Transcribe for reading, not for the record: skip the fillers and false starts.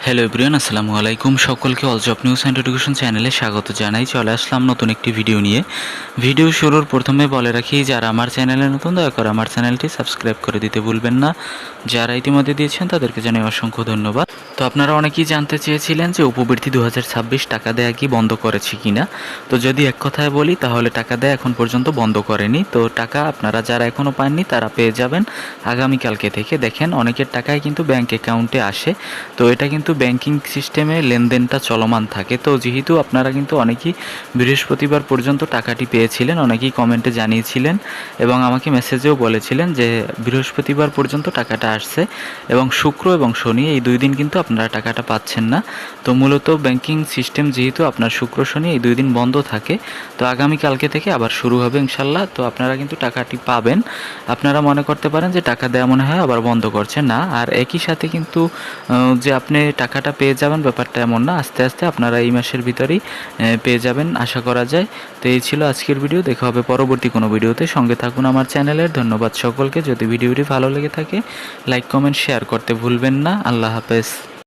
Hello everyone, আসসালামু আলাইকুম। সকলকে all job news and education চ্যানেলে স্বাগত জানাই। চলে আসলাম নতুন একটি ভিডিও নিয়ে। ভিডিও শুরুর প্রথমে বলে রাখি, যারা আমার চ্যানেলে নতুন দয়া করে আমার চ্যানেলটি সাবস্ক্রাইব করে দিতে ভুলবেন না। যারা ইতিমধ্যে দিয়েছেন তাদেরকে জানাই অসংখ্য ধন্যবাদ। তো আপনারা অনেকেই জানতে চেয়েছিলেন যে উপবৃত্তি 2026 টাকা দেয়া কি বন্ধ করেছে কিনা। তো যদি এক কথায় বলি তাহলে টাকা দেয়া এখন পর্যন্ত বন্ধ করেনি। তো টাকা আপনারা যারা এখনও পাননি তারা পেয়ে যাবেন আগামীকালকে থেকে। দেখেন অনেকের টাকাই কিন্তু ব্যাংক অ্যাকাউন্টে আসে। তো এটা কিন্তু ব্যাংকিং সিস্টেমে লেনদেনটা চলমান থাকে। তো যেহেতু আপনারা কিন্তু অনেকেই বৃহস্পতিবার পর্যন্ত টাকাটি পেয়েছিলেন, অনেকেই কমেন্টে জানিয়েছিলেন এবং আমাকে মেসেজেও বলেছিলেন যে বৃহস্পতিবার পর্যন্ত টাকাটা আসছে এবং শুক্র এবং শনি এই 2 দিন কিন্তু আপনারা টাকাটা পাচ্ছেন না। তো মূলত ব্যাংকিং সিস্টেম যেহেতু আপনার শুক্র শনি এই 2 দিন বন্ধ থাকে, তো আগামীকালকে থেকে আবার শুরু হবে ইনশাল্লাহ। তো আপনারা কিন্তু টাকাটি পাবেন। আপনারা মনে করতে পারেন যে টাকা দেওয়া মনে হয় আবার বন্ধ করছে না, আর একই সাথে কিন্তু যে আপনি টাকাটা পেয়ে যাবেন ব্যাপারটা এমন না। আস্তে আস্তে আপনারা এই মাসের ভিতরেই পেয়ে যাবেন আশা করা যায়। তো এই ছিল আজকের ভিডিও। দেখা হবে পরবর্তী কোনো ভিডিওতে। সঙ্গে থাকুন আমার চ্যানেলের। ধন্যবাদ সকলকে। যদি ভিডিওটি ভালো লেগে থাকে লাইক কমেন্ট শেয়ার করতে ভুলবেন না। আল্লাহ হাফেজ।